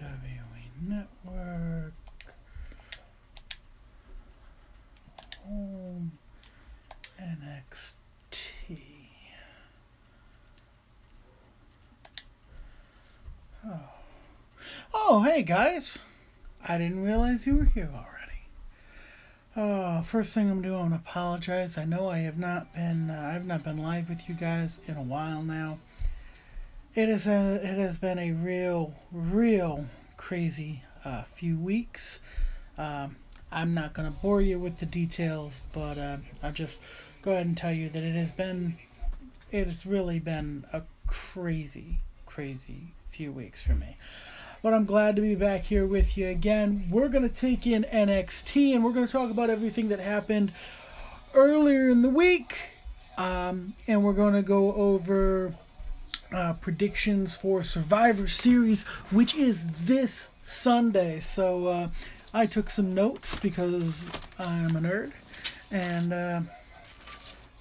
WWE Network. Home. NXT. Oh, hey guys. I didn't realize you were here already. First thing I'm doing, I'm gonna apologize. I know I've not been live with you guys in a while now. It has been a real crazy few weeks. I'm not gonna bore you with the details, but I'll just go ahead and tell you that it has really been a crazy few weeks for me. But I'm glad to be back here with you again. We're going to take in NXT, and we're going to talk about everything that happened earlier in the week. And we're going to go over predictions for Survivor Series, which is this Sunday. So I took some notes because I'm a nerd. And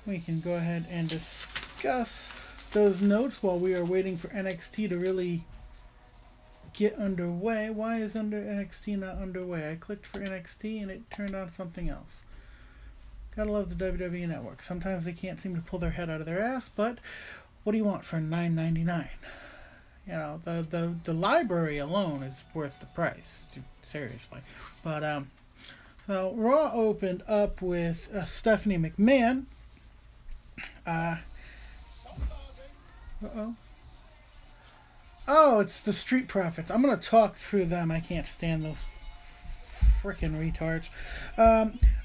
we can go ahead and discuss those notes while we are waiting for NXT to really get underway. Why is NXT not underway? I clicked for NXT and it turned on something else. Gotta love the WWE Network. Sometimes they can't seem to pull their head out of their ass, but what do you want for $9.99? You know, the library alone is worth the price. Seriously. But so Raw opened up with Stephanie McMahon. Oh, it's the Street Profits. I'm going to talk through them. I can't stand those frickin' retards.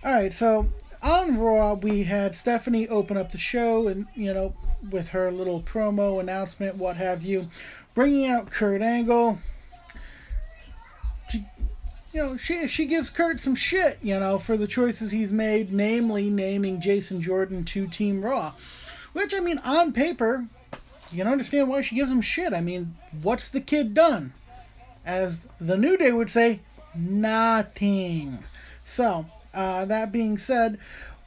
Alright, so on Raw, we had Stephanie open up the show, and, you know, with her little promo announcement, what have you, bringing out Kurt Angle. She gives Kurt some shit, you know, for the choices he's made, namely naming Jason Jordan to Team Raw. Which, I mean, on paper, you can understand why she gives him shit. I mean, what's the kid done? As the New Day would say, nothing. So, that being said,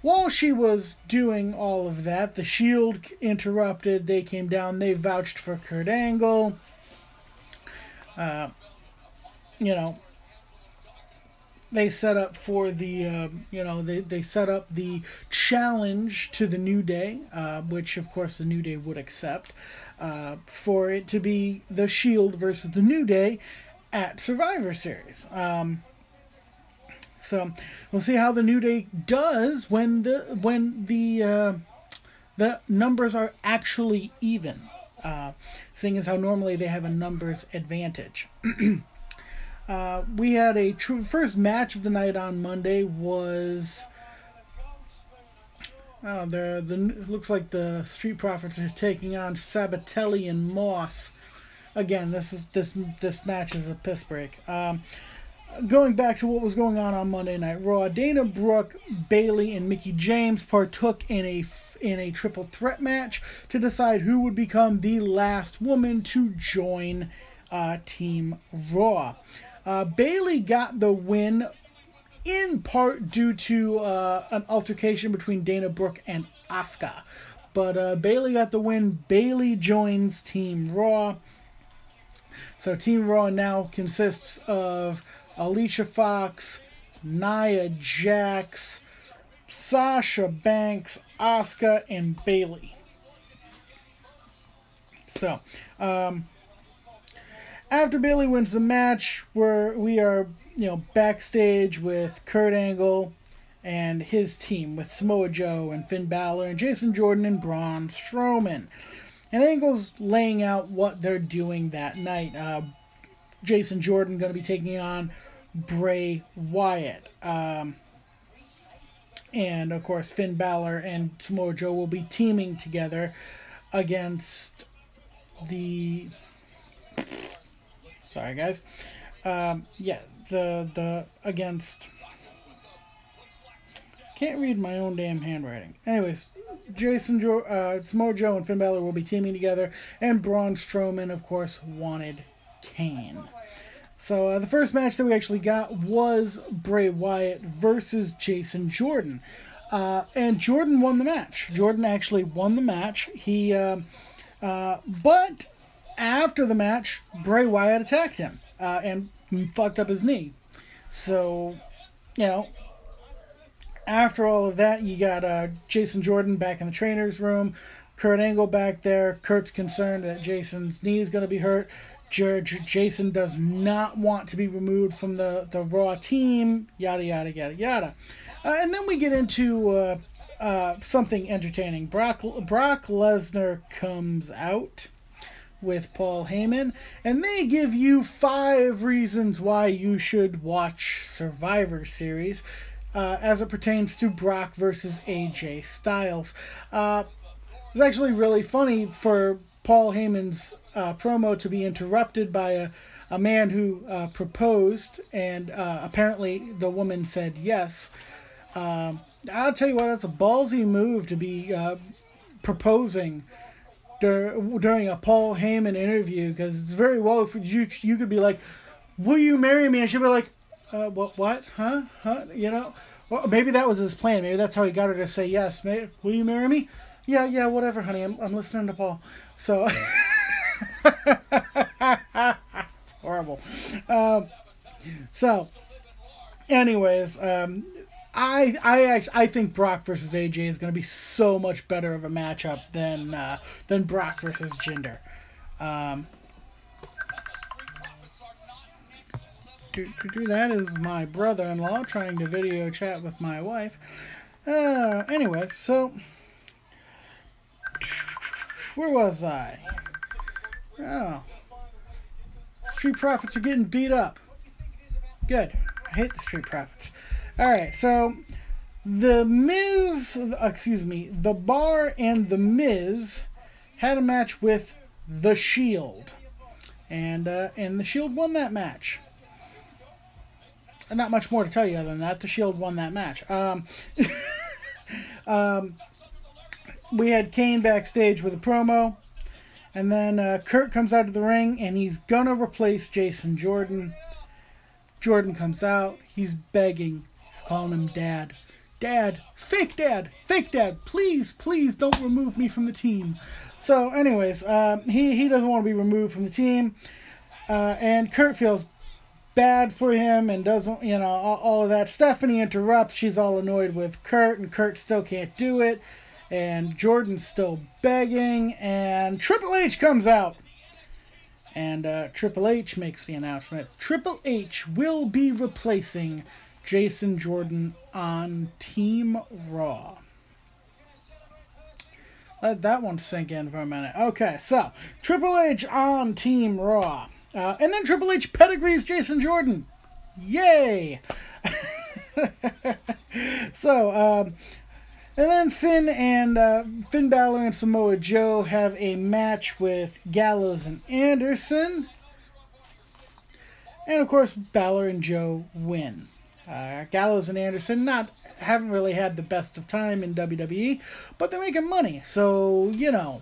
while she was doing all of that, the Shield interrupted. They came down. They vouched for Kurt Angle. You know, they set up for the, they set up the challenge to the New Day, which, of course, the New Day would accept, for it to be the Shield versus the New Day at Survivor Series. So we'll see how the New Day does when the numbers are actually even, seeing as how normally they have a numbers advantage. We had a first match of the night on Monday was looks like the Street Profits are taking on Sabatelli and Moss. Again, this match is a piss break. Going back to what was going on Monday Night Raw, Dana Brooke, Bayley, and Mickie James partook in a triple threat match to decide who would become the last woman to join Team Raw. Bayley got the win in part due to an altercation between Dana Brooke and Asuka. But Bayley got the win. Bayley joins Team Raw. So Team Raw now consists of Alicia Fox, Nia Jax, Sasha Banks, Asuka, and Bayley. So, after Bayley wins the match, we are backstage with Kurt Angle and his team, with Samoa Joe and Finn Balor and Jason Jordan and Braun Strowman. And Angle's laying out what they're doing that night. Jason Jordan going to be taking on Bray Wyatt. And, of course, Finn Balor and Samoa Joe will be teaming together against the... Sorry, guys. Against... Can't read my own damn handwriting. Anyways, Samoa Joe and Finn Balor will be teaming together, and Braun Strowman, of course, wanted Kane. So the first match that we actually got was Bray Wyatt versus Jason Jordan. And Jordan won the match. Jordan actually won the match. But after the match, Bray Wyatt attacked him. and fucked up his knee. So, you know, after all of that, you got Jason Jordan back in the trainer's room. Kurt Angle back there. Kurt's concerned that Jason's knee is going to be hurt. Jason does not want to be removed from the Raw team. Yada, yada, yada, yada. And then we get into something entertaining. Brock Lesnar comes out with Paul Heyman, and they give you 5 reasons why you should watch Survivor Series as it pertains to Brock versus AJ Styles. It's actually really funny for Paul Heyman's promo to be interrupted by a man who proposed, and apparently the woman said yes. I'll tell you what, that's a ballsy move to be proposing during a Paul Heyman interview, because it's very well for you could be like, will you marry me? And she'll be like, what? Huh? You know? Well, maybe that was his plan. Maybe that's how he got her to say yes. Will you marry me? Yeah, whatever, honey. I'm listening to Paul. So, it's horrible. So, anyways, I think Brock versus AJ is going to be so much better of a matchup than Brock versus Jinder. That is my brother-in-law trying to video chat with my wife. Anyways, so where was I? Oh, Street Profits are getting beat up. Good. I hate the Street Profits. Alright, so The Bar and The Miz had a match with The Shield. And The Shield won that match. Not much more to tell you other than that. The Shield won that match. We had Kane backstage with a promo. And then Kurt comes out of the ring, and he's gonna replace Jason Jordan. Jordan comes out. He's begging. He's calling him Dad. Dad. Fake Dad. Fake Dad. Please, please don't remove me from the team. So, anyways, he doesn't want to be removed from the team. And Kurt feels bad for him and doesn't, you know, all of that. Stephanie interrupts. She's all annoyed with Kurt, and Kurt still can't do it. And Jordan's still begging, and Triple H comes out. And Triple H makes the announcement. Triple H will be replacing Jason Jordan on Team Raw. Let that one sink in for a minute. Okay, so Triple H on Team Raw. And then Triple H pedigrees Jason Jordan. Yay! So, and then Finn Balor and Samoa Joe have a match with Gallows and Anderson. And of course, Balor and Joe win. Gallows and Anderson haven't really had the best of time in WWE, but they're making money, so, you know.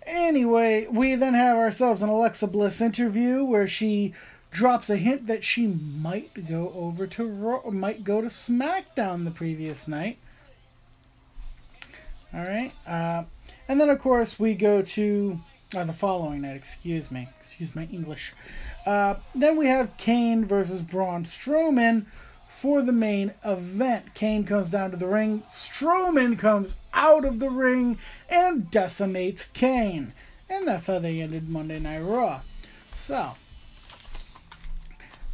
Anyway, we then have ourselves an Alexa Bliss interview where she drops a hint that she might go over to Raw, might go to SmackDown the previous night. All right, and then of course we go to the following night. Excuse my English. Then we have Kane versus Braun Strowman for the main event. Kane comes down to the ring. Strowman comes out of the ring and decimates Kane, and that's how they ended Monday Night Raw. So.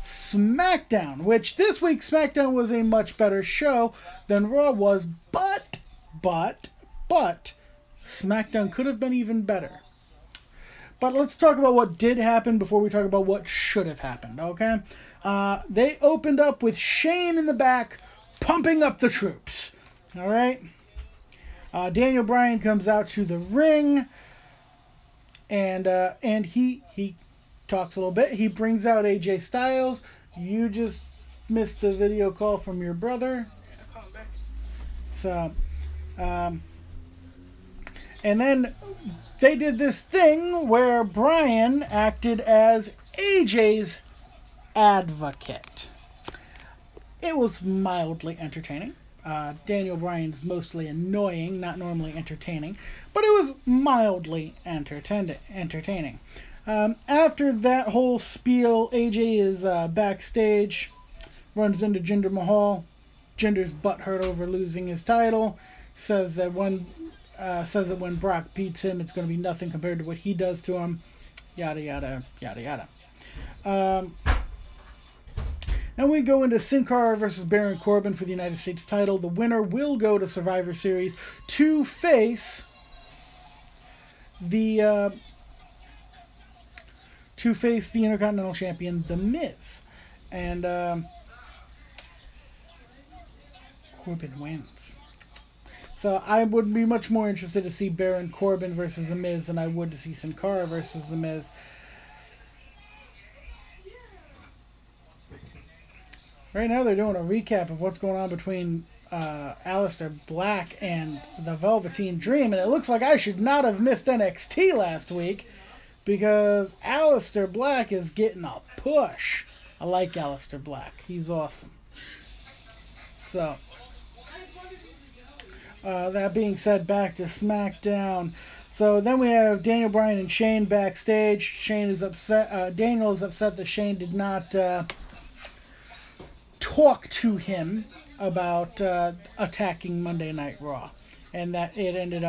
SmackDown, which this week SmackDown was a much better show than Raw was, but SmackDown could have been even better. But let's talk about what did happen before we talk about what should have happened, okay? They opened up with Shane in the back, pumping up the troops, all right? Daniel Bryan comes out to the ring, and he talks a little bit. He brings out AJ Styles. You just missed a video call from your brother. So, and then they did this thing where Bryan acted as AJ's advocate. It was mildly entertaining. Daniel Bryan's mostly annoying, not normally entertaining, but it was mildly entertaining. After that whole spiel, AJ is backstage, runs into Jinder Mahal. Jinder's butthurt over losing his title. Says that when Brock beats him, it's going to be nothing compared to what he does to him. Yada yada yada yada. And we go into Sin Cara versus Baron Corbin for the United States title. The winner will go to Survivor Series to face the Intercontinental Champion, The Miz. And Corbin wins. So I would be much more interested to see Baron Corbin versus The Miz than I would to see Sin Cara versus The Miz. Right now they're doing a recap of what's going on between Aleister Black and the Velveteen Dream, and it looks like I should not have missed NXT last week because Aleister Black is getting a push. I like Aleister Black. He's awesome. So, that being said, back to SmackDown. So then we have Daniel Bryan and Shane backstage. Shane is upset. Daniel is upset that Shane did not talk to him about attacking Monday Night Raw, and that it ended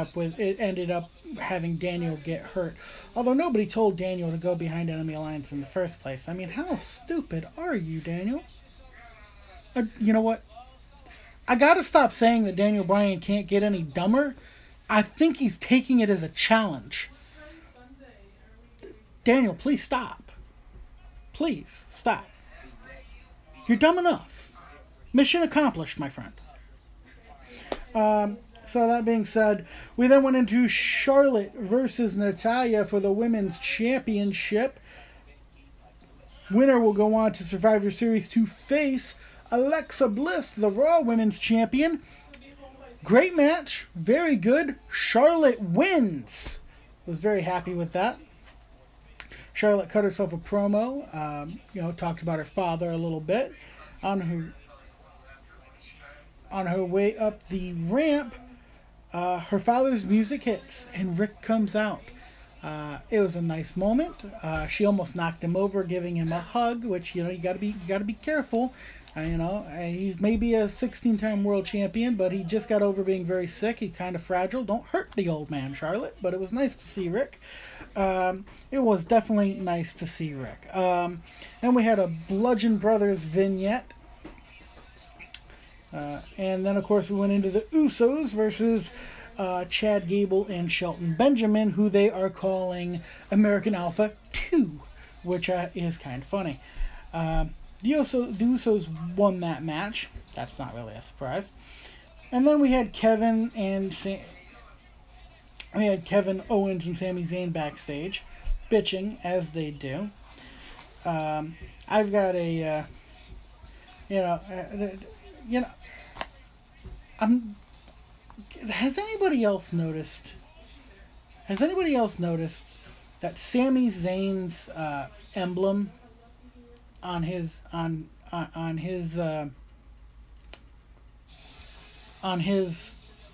up having Daniel get hurt. Although nobody told Daniel to go behind Enemy Alliance in the first place. I mean, how stupid are you, Daniel? You know what? I gotta stop saying that Daniel Bryan can't get any dumber. I think he's taking it as a challenge. Daniel, please stop. Please stop. You're dumb enough. Mission accomplished, my friend. So that being said, we then went into Charlotte versus Natalya for the Women's Championship. Winner will go on to Survivor Series to face Alexa Bliss, the Raw Women's Champion. Great match. Very good. Charlotte wins. Was very happy with that. Charlotte cut herself a promo. Talked about her father a little bit. On her way up the ramp, her father's music hits and Rick comes out. It was a nice moment. She almost knocked him over, giving him a hug, which you gotta be careful. He's maybe a 16-time world champion, but he just got over being very sick. He's kind of fragile. Don't hurt the old man, Charlotte. But it was nice to see Rick. It was definitely nice to see Rick. And we had a Bludgeon Brothers vignette. And then, of course, we went into the Usos versus Chad Gable and Shelton Benjamin, who they are calling American Alpha 2, which is kind of funny. The Usos won that match. That's not really a surprise. And then we had Kevin Owens and Sami Zayn backstage, bitching as they do. I've got a, Has anybody else noticed that Sami Zayn's emblem on his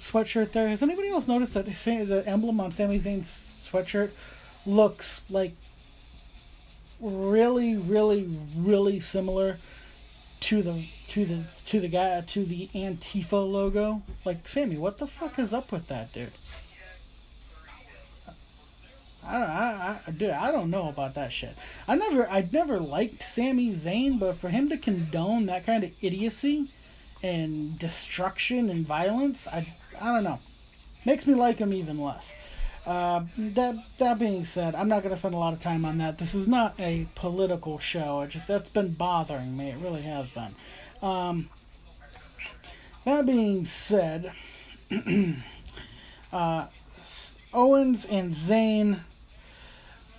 sweatshirt there? Has anybody else noticed that the emblem on Sami Zayn's sweatshirt looks like really, really, really similar to the Antifa logo? Like, Sammy, what the fuck is up with that, dude? I don't know about that shit. I'd never liked Sami Zayn, but for him to condone that kind of idiocy and destruction and violence, I don't know. Makes me like him even less. That being said, I'm not going to spend a lot of time on that. This is not a political show. That's been bothering me. It really has been. That being said, Owens and Zayn,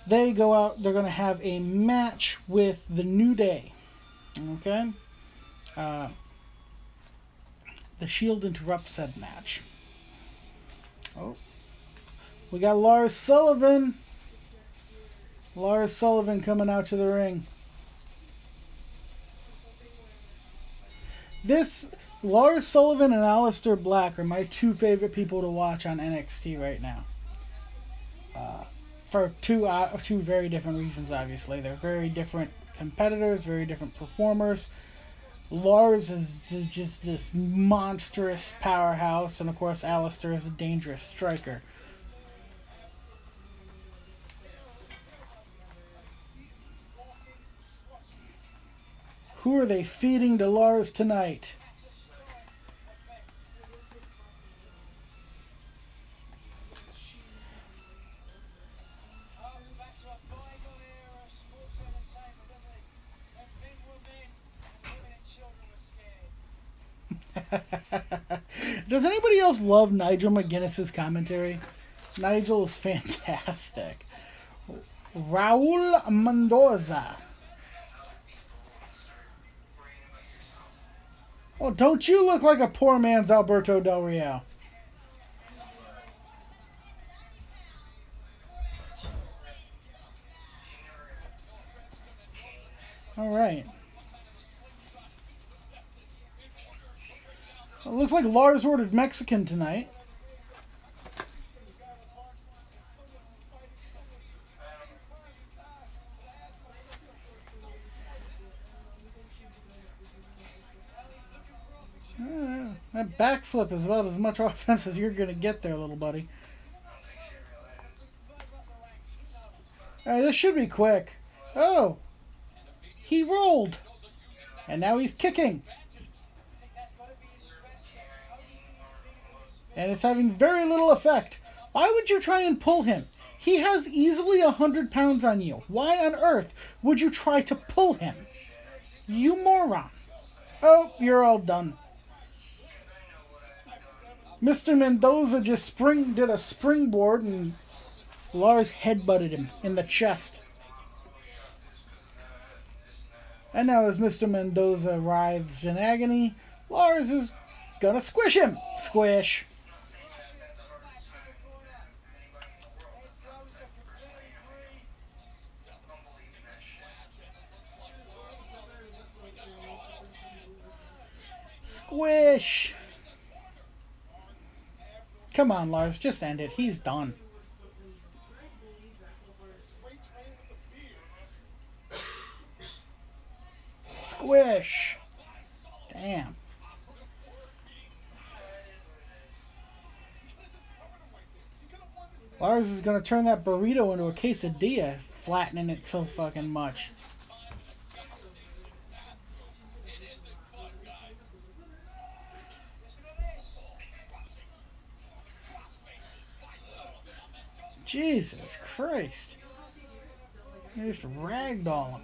they go out. They're going to have a match with the New Day. Okay? The Shield interrupts said match. Oh. We got Lars Sullivan. Lars Sullivan coming out to the ring. This Lars Sullivan and Aleister Black are my two favorite people to watch on NXT right now. For two very different reasons, obviously. They're very different competitors, very different performers. Lars is just this monstrous powerhouse, and of course Aleister is a dangerous striker. Who are they feeding to Lars tonight? Does anybody else love Nigel McGuinness's commentary? Nigel is fantastic. Raul Mendoza. Oh, don't you look like a poor man's Alberto Del Rio? All right. It looks like Lars ordered Mexican tonight. That backflip is about as much offense as you're going to get there, little buddy. Alright, this should be quick. Oh! He rolled! And now he's kicking! And it's having very little effect. Why would you try and pull him? He has easily 100 pounds on you. Why on earth would you try to pull him? You moron. Oh, you're all done. Mr. Mendoza just did a springboard and Lars headbutted him in the chest. And now as Mr. Mendoza writhes in agony, Lars is gonna squish him. Squish. Squish. Come on, Lars, just end it. He's done. Squish. Damn. Lars is going to turn that burrito into a quesadilla, flattening it so fucking much. Jesus Christ. They just ragdoll him.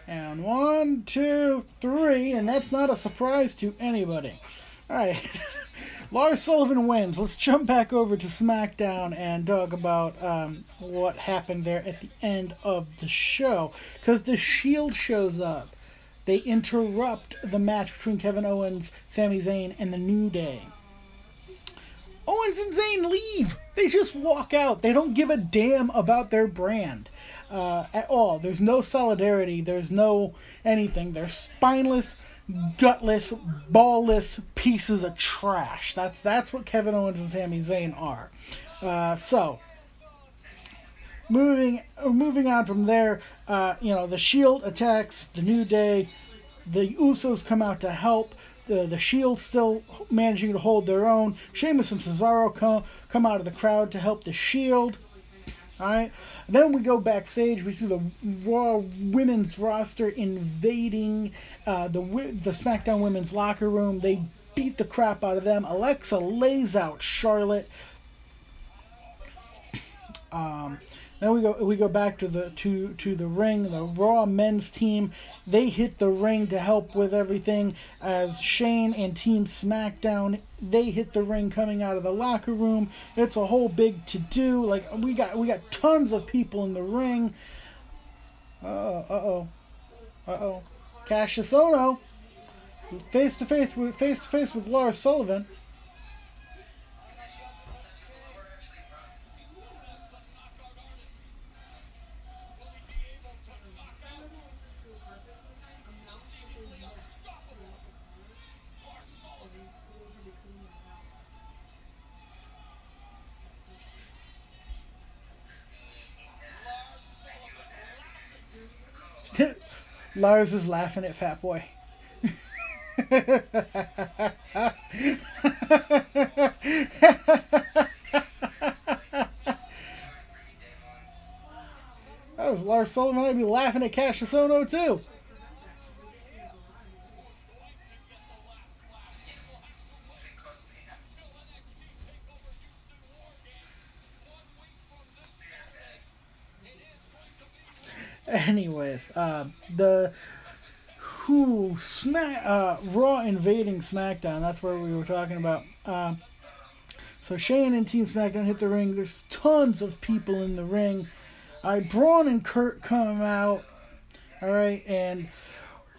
And 1, 2, 3, and that's not a surprise to anybody. Alright. Lars Sullivan wins. Let's jump back over to SmackDown and talk about what happened there at the end of the show. Because the Shield shows up. They interrupt the match between Kevin Owens, Sami Zayn, and The New Day. Owens and Zayn leave. They just walk out. They don't give a damn about their brand at all. There's no solidarity. There's no anything. They're spineless, gutless, ballless pieces of trash. That's what Kevin Owens and Sami Zayn are. So moving on from there, the Shield attacks the New Day. The Usos come out to help. The Shield still managing to hold their own. Sheamus and Cesaro come out of the crowd to help the Shield. All right. Then we go backstage. We see the Raw women's roster invading the SmackDown women's locker room. They beat the crap out of them. Alexa lays out Charlotte. Then we go back to the ring. The Raw men's team, they hit the ring to help with everything. As Shane and Team SmackDown, they hit the ring coming out of the locker room. It's a whole big to do. Like we got tons of people in the ring. Uh oh. Cassius Ohno, face to face with Lars Sullivan. Lars is laughing at Fat Boy. That was Lars Sullivan. I'd be laughing at Cassius Ohno too. Anyways, Raw invading SmackDown. That's where we were talking about. So Shane and Team SmackDown hit the ring. There's tons of people in the ring. Braun and Kurt come out. All right, and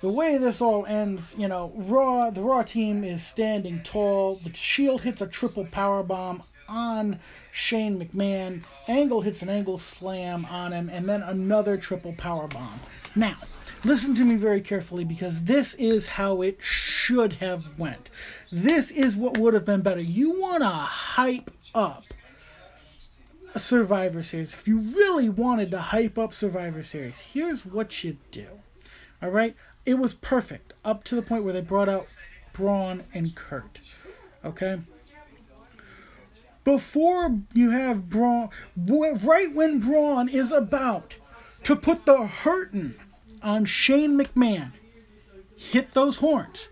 the way this all ends, you know, the Raw team is standing tall. The Shield hits a triple powerbomb on Shane McMahon. Angle hits an angle slam on him, and then another triple powerbomb. Now, listen to me very carefully, because this is how it should have went. This is what would have been better. You want to hype up a Survivor Series. If you really wanted to hype up Survivor Series, here's what you do. All right? It was perfect up to the point where they brought out Braun and Kurt. Okay? Before you have Braun, right when Braun is about to put the hurtin' on Shane McMahon, hit those horns.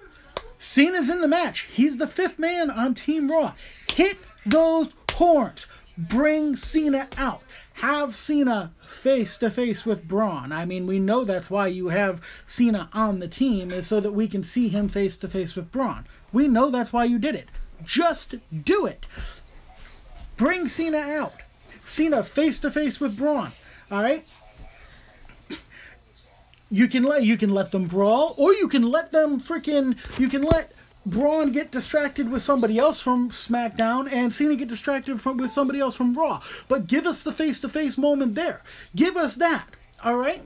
Cena's in the match. He's the 5th man on Team Raw. Hit those horns. Bring Cena out. Have Cena face to face with Braun. I mean, we know that's why you have Cena on the team, is so that we can see him face to face with Braun. We know that's why you did it. Just do it. Bring Cena out. Cena face to face with Braun. All right? You can let them brawl, or you can let Braun get distracted with somebody else from SmackDown, and Cena get distracted with somebody else from Raw. But give us the face-to-face moment there. Give us that. All right?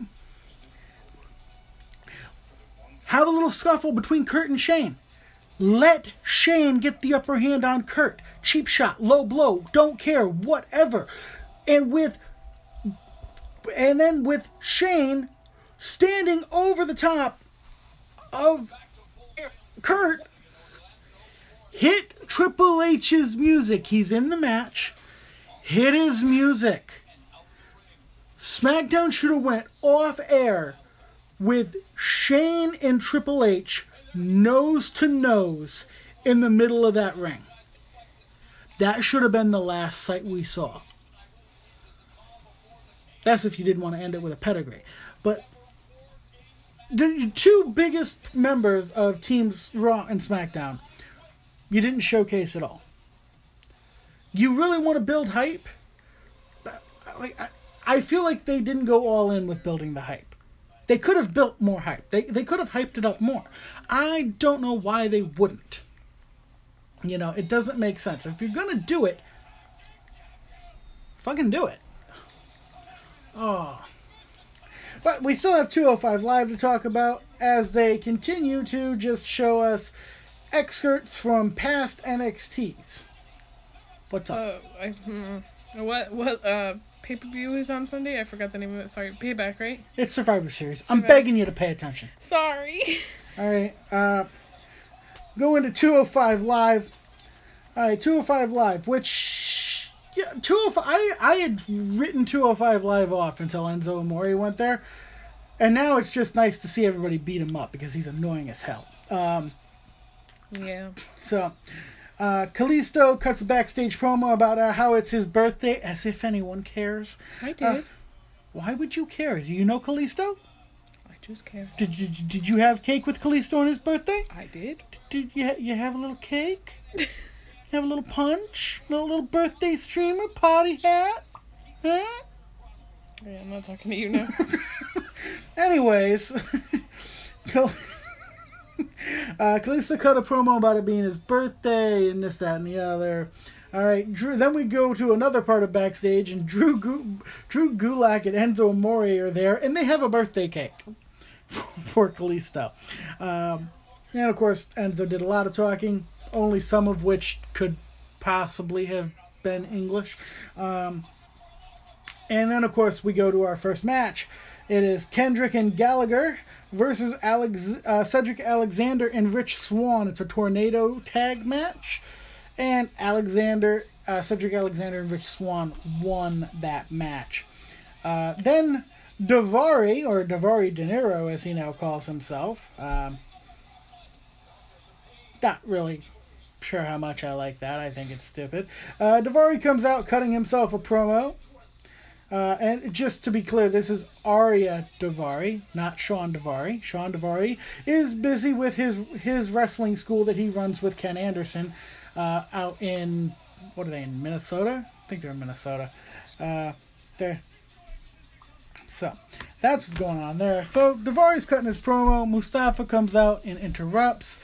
Have a little scuffle between Kurt and Shane. Let Shane get the upper hand on Kurt. Cheap shot, low blow, don't care, whatever. And then with Shane standing over the top of Kurt, hit Triple H's music. He's in the match. Hit his music. SmackDown should have went off air with Shane and Triple H nose to nose in the middle of that ring. That should have been the last sight we saw. That's if you didn't want to end it with a pedigree. But the 2 biggest members of Teams Raw and SmackDown, you didn't showcase at all. You really want to build hype? I feel like they didn't go all in with building the hype. They could have built more hype. They could have hyped it up more. I don't know why they wouldn't. You know, it doesn't make sense. If you're going to do it, fucking do it. Oh. But we still have 205 Live to talk about, as they continue to just show us excerpts from past NXTs. What's up? What pay-per-view is on Sunday? I forgot the name of it. Sorry, Payback, right? It's Survivor Series. I'm begging you to pay attention. Sorry. All right. Go into 205 Live. All right, 205 Live, which... Yeah, 205... I had written 205 Live off until Enzo Amore went there. And now it's just nice to see everybody beat him up, because he's annoying as hell. Yeah. So... Kalisto cuts a backstage promo about how it's his birthday, as if anyone cares. I did. Why would you care? Do you know Kalisto? I just care. Did you have cake with Kalisto on his birthday? I did. Did you have a little cake? Have a little punch? A little birthday streamer? Party hat? Huh? Yeah, I'm not talking to you now. Anyways... Kalisto cut a promo about it being his birthday and this, that, and the other. All right, then we go to another part of backstage, and Drew Gulak and Enzo Amore are there, and they have a birthday cake for Kalisto. And of course, Enzo did a lot of talking, only some of which could possibly have been English. And then, of course, we go to our first match. It is Kendrick and Gallagher versus Cedric Alexander and Rich Swann. It's a tornado tag match. And Cedric Alexander and Rich Swann won that match. Then Daivari, or Daivari De Niro as he now calls himself. Not really sure how much I like that. I think it's stupid. Daivari comes out cutting himself a promo. And just to be clear, this is Arya Daivari, not Sean Daivari. Sean Daivari is busy with his wrestling school that he runs with Ken Anderson out in, what are they, in Minnesota? I think they're in Minnesota. So, that's what's going on there. So, Daivari's cutting his promo. Mustafa comes out and interrupts.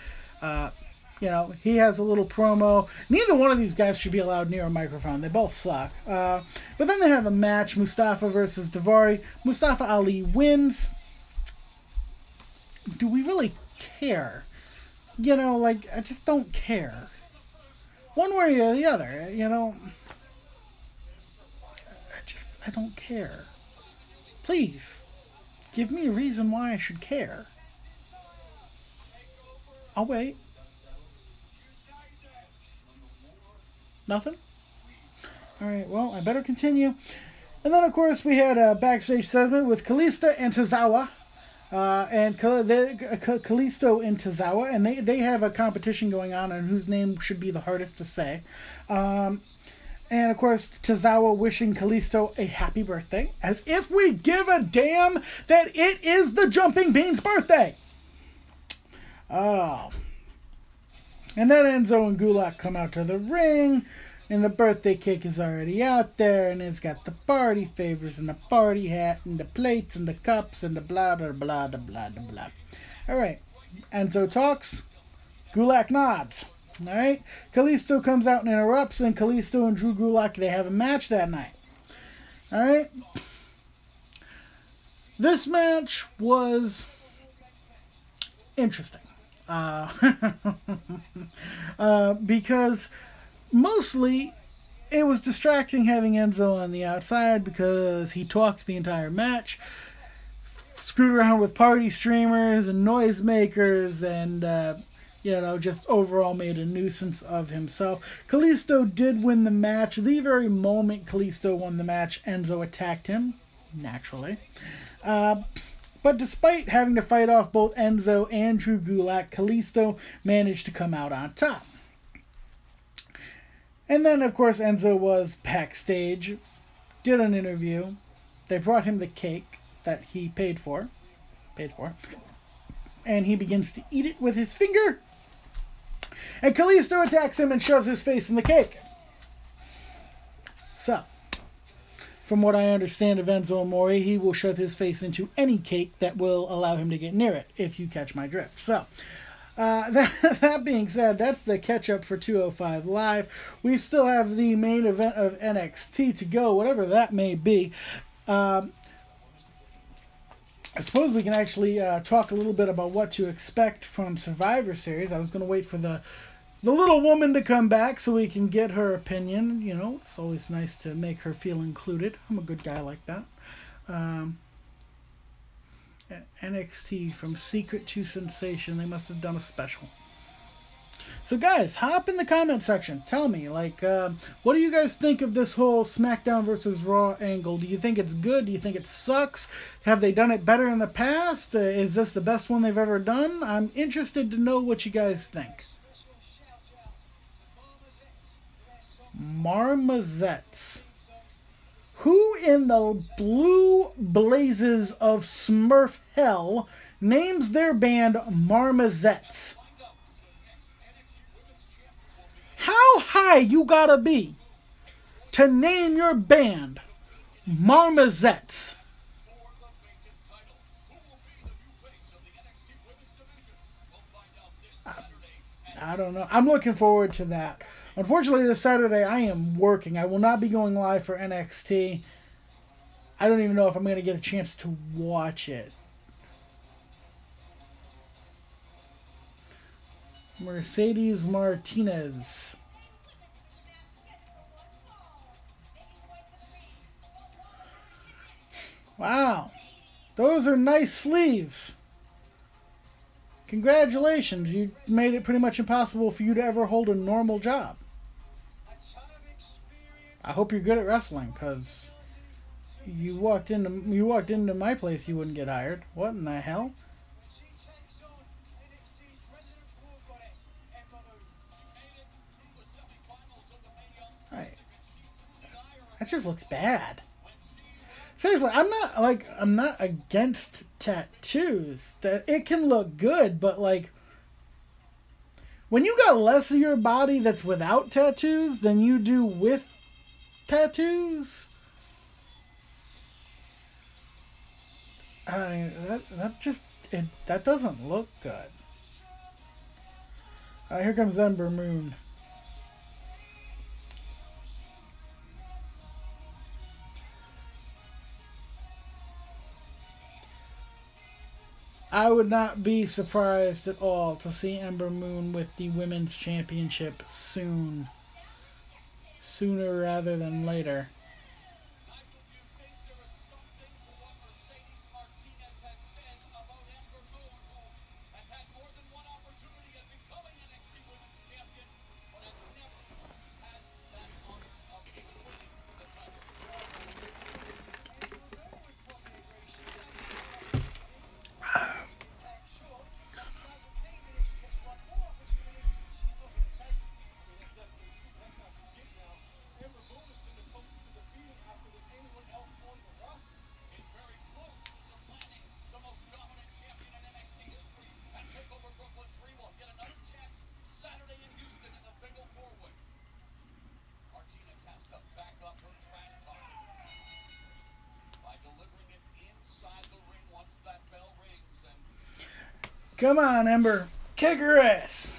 He has a little promo. Neither one of these guys should be allowed near a microphone. They both suck. But then they have a match, Mustafa versus Daivari. Mustafa Ali wins. Do we really care? I just don't care. One way or the other, I don't care. Please, give me a reason why I should care. I'll wait. Nothing? Alright, well, I better continue. And then, of course, we had a backstage segment with Kalisto and Tozawa. Kalisto and Tozawa, and they have a competition going on whose name should be the hardest to say. And, of course, Tozawa wishing Kalisto a happy birthday, as if we give a damn that it is the Jumping Bean's birthday! Oh. And then Enzo and Gulak come out to the ring, and the birthday cake is already out there, and it's got the party favors, and the party hat, and the plates, and the cups, and the blah, blah, blah, blah, blah, blah, blah. Alright, Enzo talks, Gulak nods. Alright, Kalisto comes out and interrupts, and Kalisto and Drew Gulak, they have a match that night. Alright, this match was interesting. Because mostly it was distracting having Enzo on the outside because he talked the entire match, screwed around with party streamers and noisemakers, and just overall made a nuisance of himself. Kalisto did win the match. The very moment Kalisto won the match, Enzo attacked him, naturally. But despite having to fight off both Enzo and Drew Gulak, Kalisto managed to come out on top. And then, of course, Enzo was backstage, did an interview. They brought him the cake that he paid for. And he begins to eat it with his finger. And Kalisto attacks him and shoves his face in the cake. So, from what I understand of Enzo Amore, he will shove his face into any cake that will allow him to get near it, if you catch my drift. So, that being said, that's the catch-up for 205 Live. We still have the main event of NXT to go, whatever that may be. I suppose we can actually talk a little bit about what to expect from Survivor Series. I was going to wait for the little woman to come back so we can get her opinion. It's always nice to make her feel included. I'm a good guy like that. NXT, from secret to sensation. They must have done a special. So guys, hop in the comment section. Tell me, what do you guys think of this whole SmackDown versus Raw angle? Do you think it's good? Do you think it sucks? Have they done it better in the past? Is this the best one they've ever done? I'm interested to know what you guys think. Marmozets. Who in the blue blazes of Smurf hell names their band Marmozets? How high you gotta be to name your band Marmozets? I don't know. I'm looking forward to that. Unfortunately, this Saturday I am working. I will not be going live for NXT. I don't even know if I'm going to get a chance to watch it. Mercedes Martinez. Wow. Those are nice sleeves. Congratulations. You made it pretty much impossible for you to ever hold a normal job. I hope you're good at wrestling, because you walked into my place, you wouldn't get hired. What in the hell? Right. That just looks bad. Seriously, I'm not against tattoos. That it can look good, but like when you got less of your body that's without tattoos than you do with tattoos, I mean, that doesn't look good. Here comes Ember Moon. I would not be surprised at all to see Ember Moon with the Women's Championship soon. Sooner rather than later. Come on, Ember. Kick her ass.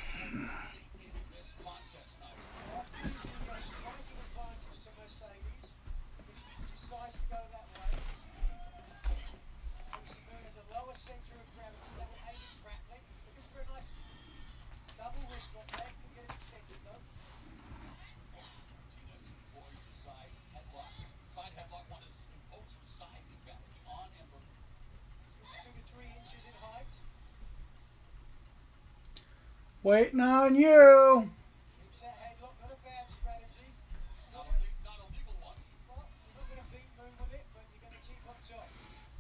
Waiting on you.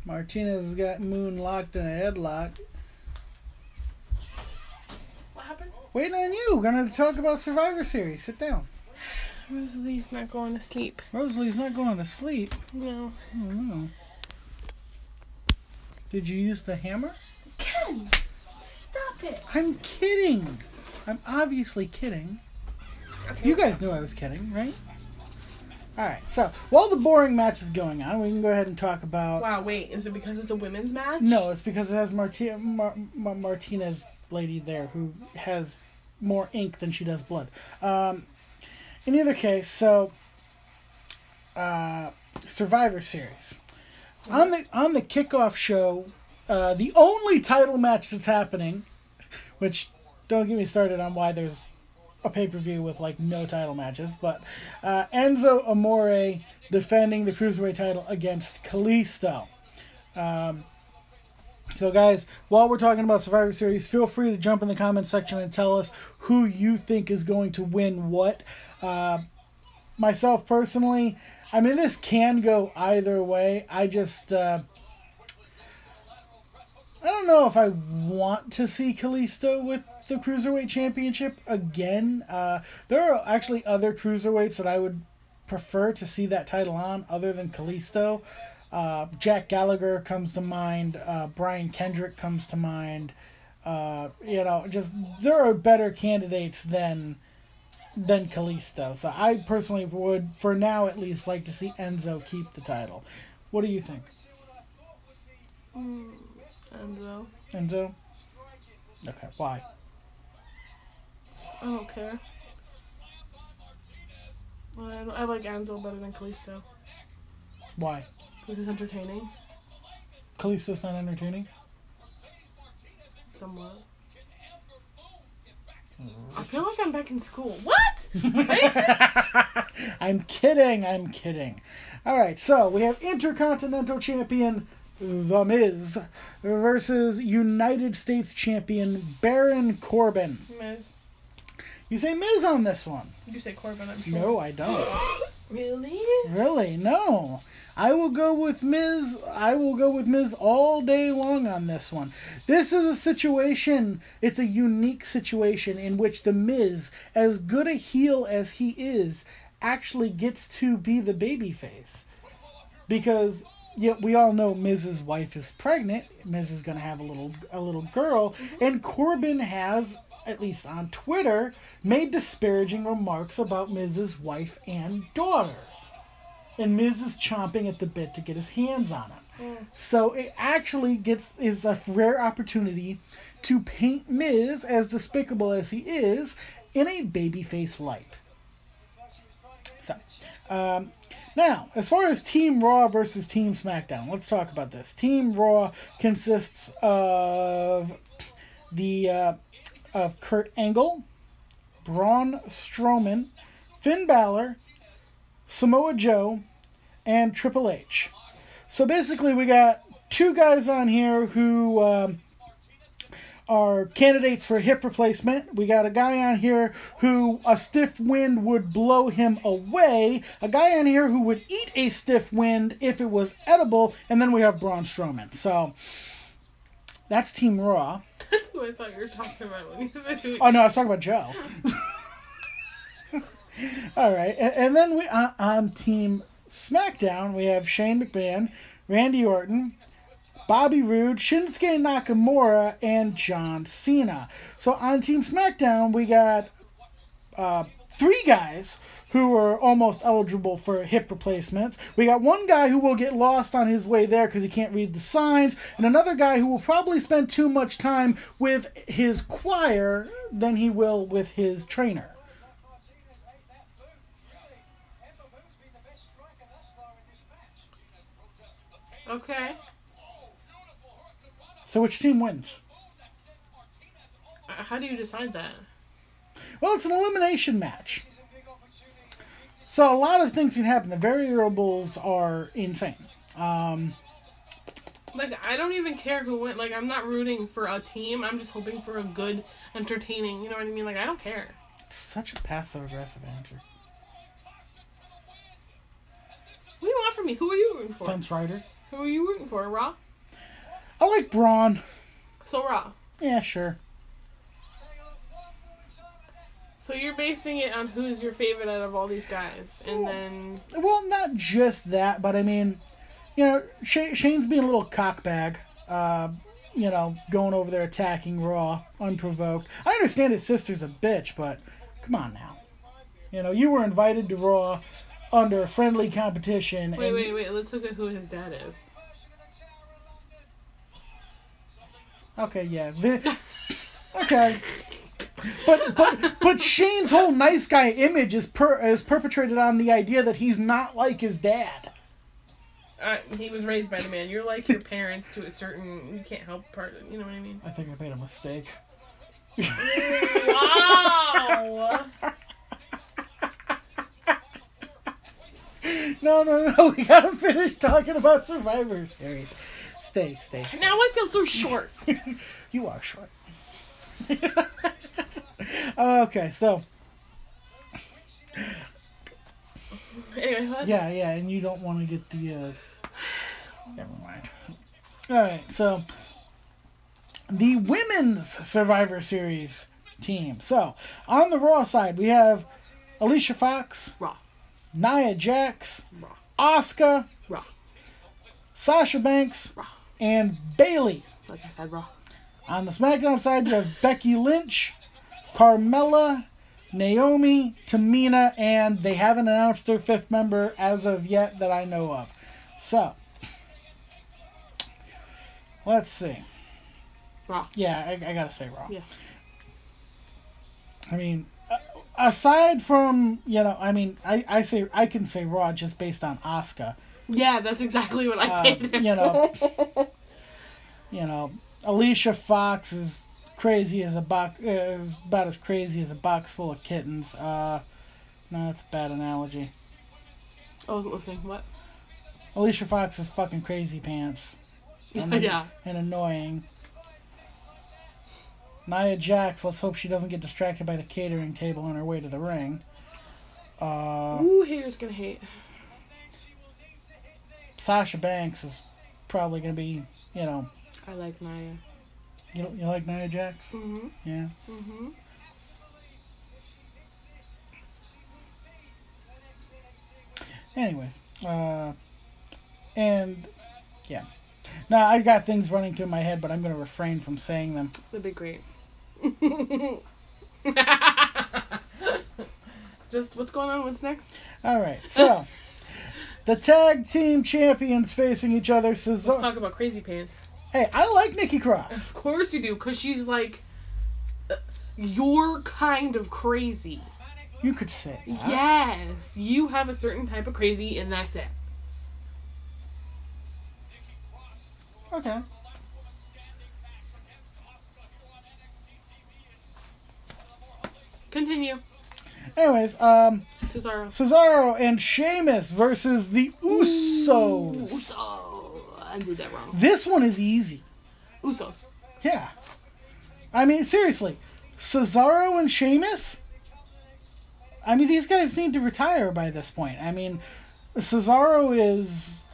Martinez has got Moon locked in a headlock. What happened? Waiting on you. Gonna talk about Survivor Series. Sit down. Rosalie's not going to sleep. Rosalie's not going to sleep? No. Oh, no. Did you use the hammer? Ken! Stop it! I'm kidding. I'm obviously kidding. Okay. You guys knew I was kidding, right? Alright, so while the boring match is going on, we can go ahead and talk about... Wow, wait, is it because it's a women's match? No, it's because it has Martinez lady there who has more ink than she does blood. In either case, so... Survivor Series. On the kickoff show, the only title match that's happening, which don't get me started on why there's a pay-per-view with like no title matches, but Enzo Amore defending the Cruiserweight title against Kalisto. So guys, while we're talking about Survivor Series, feel free to jump in the comments section and tell us who you think is going to win what. Myself personally, I mean, this can go either way. I just, I don't know if I want to see Kalisto with the Cruiserweight Championship again. There are actually other Cruiserweights that I would prefer to see that title on other than Kalisto. Jack Gallagher comes to mind. Brian Kendrick comes to mind. Just there are better candidates than Kalisto. So I personally would, for now at least, like to see Enzo keep the title. What do you think? Enzo. Enzo? Okay, why? I don't care. I like Enzo better than Kalisto. Why? Because he's entertaining. Kalisto's not entertaining? Somewhat. I feel like I'm back in school. What? Racist? I'm kidding. Alright, so we have Intercontinental Champion The Miz versus United States Champion Baron Corbin. Miz. You say Miz on this one. You say Corbin, I'm sure. No, I don't. Really? Really? No. I will go with Miz. I will go with Miz all day long on this one. This is a situation, it's a unique situation in which the Miz, as good a heel as he is, actually gets to be the babyface. Because we all know Miz's wife is pregnant. Miz is going to have a little girl. And Corbin has, at least on Twitter, made disparaging remarks about Miz's wife and daughter. And Miz is chomping at the bit to get his hands on him. So it actually is a rare opportunity to paint Miz, as despicable as he is, in a babyface light. So, now, as far as Team Raw versus Team SmackDown, let's talk about this. Team Raw consists of of Kurt Angle, Braun Strowman, Finn Balor, Samoa Joe, and Triple H. So basically we got two guys on here who are candidates for hip replacement. We got a guy on here who a stiff wind would blow him away. A guy on here who would eat a stiff wind if it was edible. And then we have Braun Strowman. So that's Team Raw. That's who I thought you were talking about when you said who. Oh, no, I was talking about Joe. All right. And then we on Team SmackDown, we have Shane McMahon, Randy Orton, Bobby Roode, Shinsuke Nakamura, and John Cena. So on Team SmackDown, we got three guys who are almost eligible for hip replacements. We got one guy who will get lost on his way there because he can't read the signs, and another guy who will probably spend too much time with his choir than he will with his trainer. Okay. So which team wins? How do you decide that? Well, it's an elimination match. So a lot of things can happen. The variables are insane. Like, I don't even care who wins. Like, I'm not rooting for a team. I'm just hoping for a good, entertaining, you know what I mean? Like, I don't care. It's such a passive-aggressive answer. What do you want from me? Who are you rooting for? Fence Rider. Who are you rooting for? Raw? I like Braun. So Raw. Yeah, sure. So you're basing it on who's your favorite out of all these guys, and then... Well, not just that, but I mean, you know, Shane's being a little cockbag, you know, going over there attacking Raw, unprovoked. I understand his sister's a bitch, but come on now. You know, you were invited to Raw under a friendly competition. Wait. Let's look at who his dad is. Okay, yeah. Okay. But Shane's whole nice guy image is perpetrated on the idea that he's not like his dad. He was raised by the man. You're like your parents to a certain... You can't help part of... You know what I mean? I think I made a mistake. Wow! No. We gotta finish talking about Survivor Series. Stay. Now I feel so short. You are short. Okay, so. Anyway, what? Yeah, and you don't want to get the. Never mind. Alright, so. The women's Survivor Series team. So, on the Raw side, we have Alicia Fox, Raw. Nia Jax, Raw. Asuka, Raw. Sasha Banks, Raw. and Bayley. Like I said, Raw. On the SmackDown side, you have Becky Lynch, Carmella, Naomi, Tamina, and they haven't announced their fifth member as of yet that I know of. So, let's see. Raw. Yeah, I gotta say Raw. Yeah. I mean, aside from, you know, I mean, I can say Raw just based on Asuka. Yeah, that's exactly what I did. You know, Alicia Fox is crazy as a box, is about as crazy as a box full of kittens. No, that's a bad analogy. I wasn't listening. What? Alicia Fox is fucking crazy pants. Yeah. and annoying. Nia Jax, let's hope she doesn't get distracted by the catering table on her way to the ring. Ooh, haters gonna hate. Sasha Banks is probably going to be, you know... I like Nia. You like Nia Jax? Mm-hmm. Yeah. Mm-hmm. Anyways, and yeah. Now I got things running through my head, but I'm going to refrain from saying them. That'd be great. Just what's going on? What's next? All right, so the tag team champions facing each other. Let's talk about Crazy Pants. Hey, I like Nikki Cross. Of course you do, because she's like your kind of crazy. You could say that. Yes, you have a certain type of crazy, and that's it. Okay. Continue. Anyways, Cesaro and Sheamus versus the Usos. Uso. I did that wrong. This one is easy. Usos. Yeah. I mean, seriously. Cesaro and Sheamus? I mean, these guys need to retire by this point. I mean, Cesaro is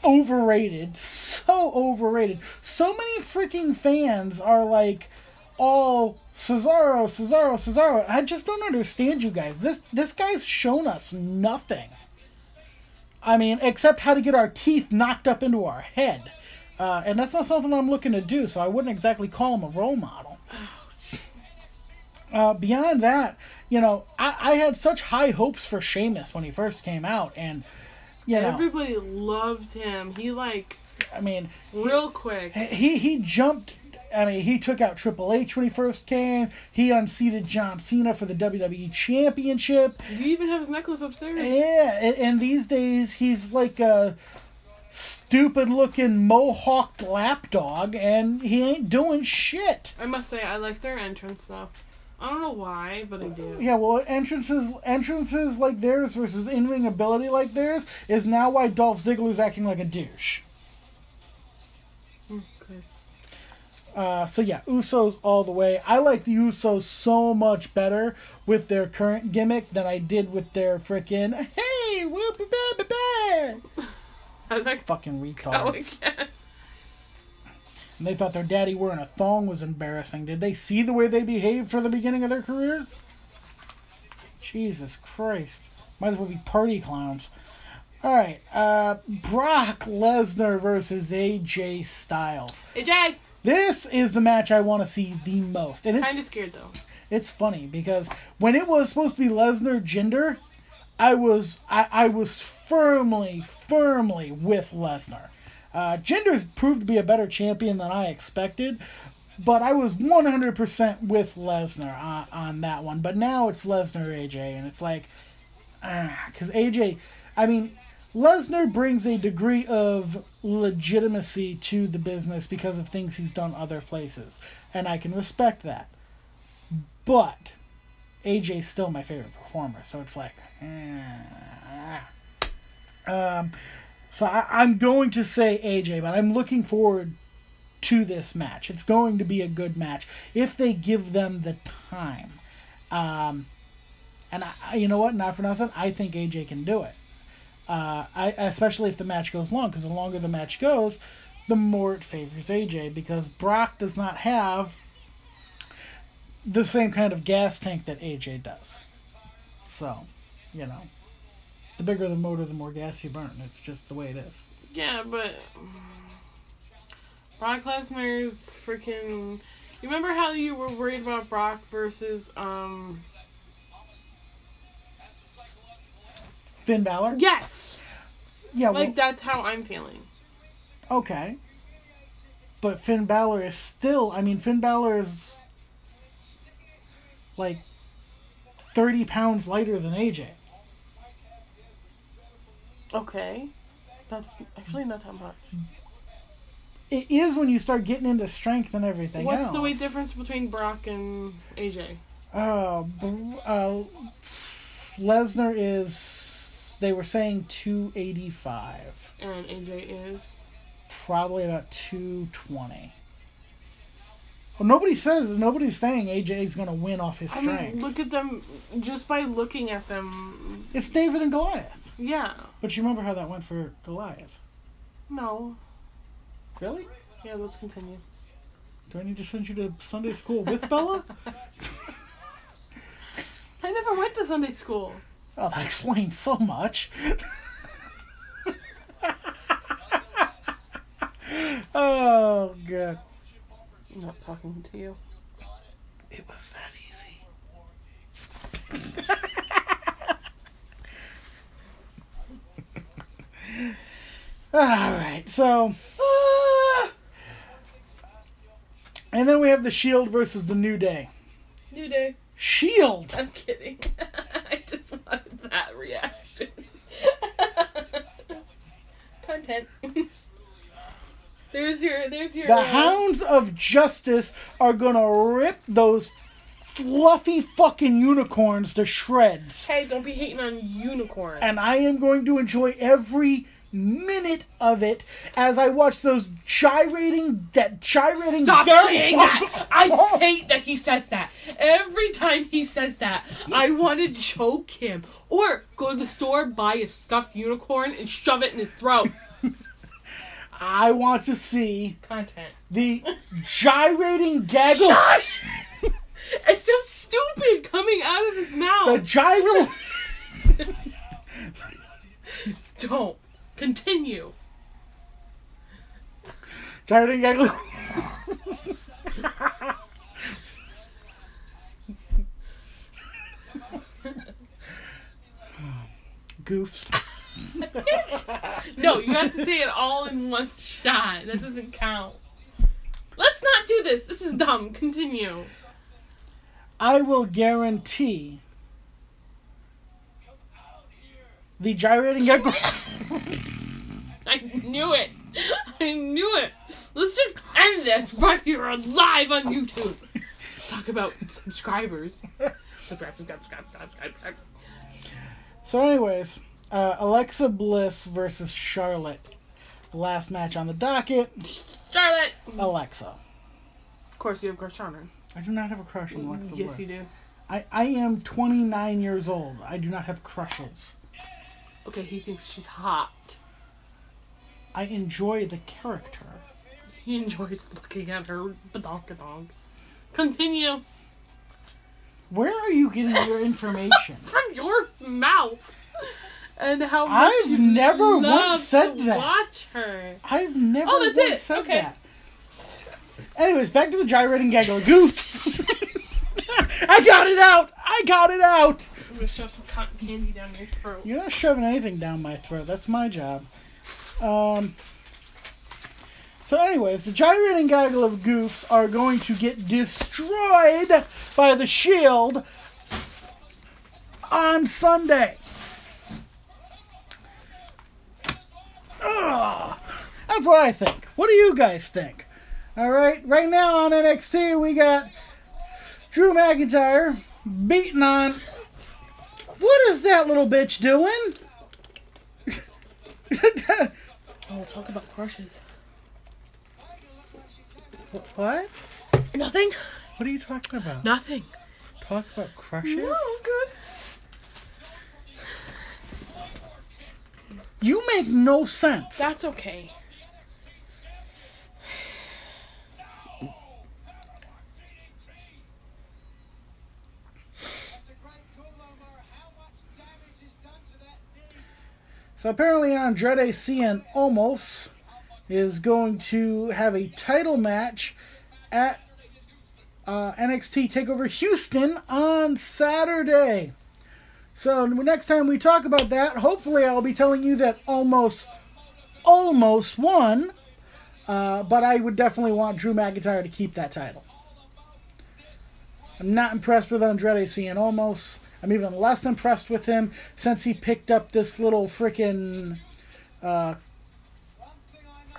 overrated. So overrated. So many freaking fans are like, all Cesaro. I just don't understand you guys. This guy's shown us nothing. I mean, except how to get our teeth knocked up into our head. And that's not something I'm looking to do, so I wouldn't exactly call him a role model. Beyond that, you know, I had such high hopes for Sheamus when he first came out, and, you know... Everybody loved him. He, like... I mean... Real quick. He jumped... I mean, he took out Triple H when he first came. He unseated John Cena for the WWE Championship. Do you even have his necklace upstairs? Yeah, and these days he's like a stupid-looking mohawked lapdog, and he ain't doing shit. I must say, I like their entrance, though. I don't know why, but I do. Yeah, well, entrances like theirs versus in-ring ability like theirs is now why Dolph Ziggler's acting like a douche. So yeah, Usos all the way. I like the Usos so much better with their current gimmick than I did with their frickin' hey, whoopie baby. Fucking retards. And they thought their daddy wearing a thong was embarrassing. Did they see the way they behaved for the beginning of their career? Jesus Christ. Might as well be party clowns. Alright, Brock Lesnar versus AJ Styles. AJ! This is the match I want to see the most. And it's kind of scared, though. It's funny, because when it was supposed to be Lesnar Jinder, I was firmly with Lesnar. Jinder's proved to be a better champion than I expected, but I was 100% with Lesnar on that one. But now it's Lesnar AJ, and it's like, because AJ, I mean, Lesnar brings a degree of legitimacy to the business because of things he's done other places, and I can respect that. But AJ's still my favorite performer, so it's like, so I'm going to say AJ, but I'm looking forward to this match. It's going to be a good match if they give them the time. And you know what? Not for nothing, I think AJ can do it. Especially if the match goes long, because the longer the match goes, the more it favors AJ, because Brock does not have the same kind of gas tank that AJ does. So, you know, the bigger the motor, the more gas you burn. It's just the way it is. Yeah, but Brock Lesnar's freaking... You remember how you were worried about Brock versus, Finn Balor? Yes! Yeah, like, that's how I'm feeling. Okay. But Finn Balor is still... I mean, Finn Balor is like 30 pounds lighter than AJ. Okay. That's actually not that much. It is when you start getting into strength and everything else. What's the weight difference between Brock and AJ? Lesnar is... They were saying 285. And AJ is? probably about 220. Well, nobody's saying AJ's going to win off his strength. I mean, look at them, just by looking at them. It's David and Goliath. Yeah. But you remember how that went for Goliath? No. Really? Yeah, let's continue. Do I need to send you to Sunday school with Bella? I never went to Sunday school. Oh, that explains so much. Oh, God. I'm not talking to you. It was that easy. Alright, so... And then we have the Shield versus the New Day. New Day. Shield! I'm kidding. I just wanted that reaction. Content. There's your. The Hounds of Justice are gonna rip those fluffy fucking unicorns to shreds. Hey, don't be hating on unicorns. And I am going to enjoy every minute of it as I watch those gyrating. Stop saying that! I hate that he says that. Every time he says that, I want to choke him. Or go to the store, buy a stuffed unicorn, and shove it in his throat. I want to see Content. the gyrating gaggle. Shush! It's so stupid coming out of his mouth. The gyro. Don't. Continue. Gyrating gaggle. Goofs. No, you have to say it all in one shot. That doesn't count. Let's not do this. This is dumb. Continue. I will guarantee the gyrating gaggle. I knew it. I knew it. Let's just end this right here live on YouTube. Talk about subscribers. Subscribe. So anyways, Alexa Bliss versus Charlotte. The last match on the docket. Charlotte. Alexa. Of course you have crush on her. I do not have a crush on Alexa Bliss. Yes, you do. I am 29 years old. I do not have crushes. Okay, he thinks she's hot. I enjoy the character. He enjoys looking at her badonkadonk. Continue. Where are you getting your information? From your mouth. And how much I've never you love once said to that. watch her. I've never Oh, that's once it. said Okay. that. Anyways, back to the gyrating gaggle goof. I got it out! I got it out! I'm gonna shove some cotton candy down your throat. You're not shoving anything down my throat. That's my job. So anyways, the gyrating gaggle of goofs are going to get destroyed by the Shield on Sunday. Ugh. That's what I think. What do you guys think? Alright, right now on NXT we got Drew McIntyre beating on... What is that little bitch doing? Oh, talk about crushes. What? Nothing. What are you talking about? Nothing. Talk about crushes? No, good. You make no sense. That's okay. So apparently Andrade Cien Omos is going to have a title match at NXT TakeOver Houston on Saturday. So next time we talk about that, hopefully I'll be telling you that almost won. But I would definitely want Drew McIntyre to keep that title. I'm not impressed with Andrade Cien Omos. I'm even less impressed with him since he picked up this little frickin'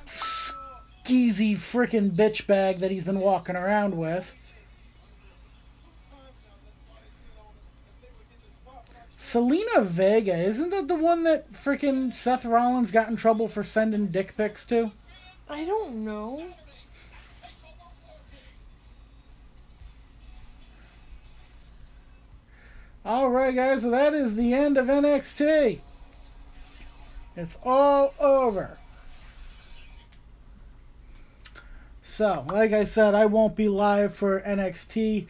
skeezy frickin' bitch bag that he's been walking around with. Selena Vega, isn't that the one that frickin' Seth Rollins got in trouble for sending dick pics to? I don't know. Alright, guys, well, that is the end of NXT. It's all over. So, like I said, I won't be live for NXT.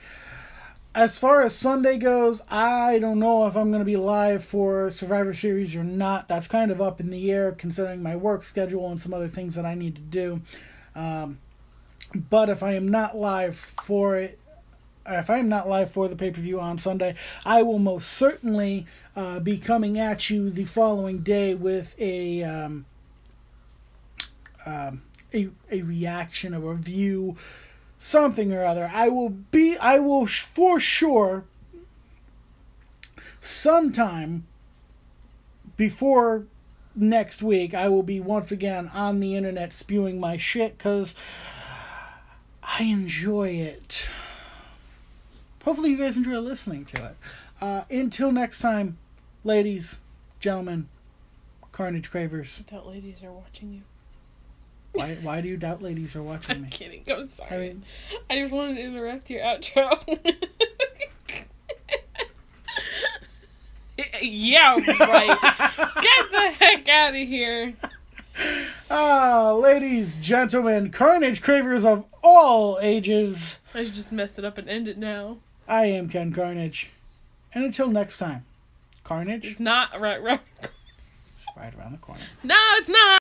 As far as Sunday goes, I don't know if I'm going to be live for Survivor Series or not. That's kind of up in the air considering my work schedule and some other things that I need to do. But if I am not live for it, if I am not live for the pay-per-view on Sunday, I will most certainly be coming at you the following day with a reaction, a review, something or other. I will for sure, sometime before next week, I will be once again on the internet spewing my shit because I enjoy it. Hopefully you guys enjoy listening to it. Until next time, ladies, gentlemen, Carnage Cravers. I doubt ladies are watching you. Why do you doubt ladies are watching me? I'm kidding. I'm sorry. I mean, I just wanted to interrupt your outro. Yeah, right. Get the heck out of here. Ladies, gentlemen, Carnage Cravers of all ages. I should just mess it up and end it now. I am Ken Carnage. And until next time, Carnage. It's not right. It's right around the corner. No, it's not.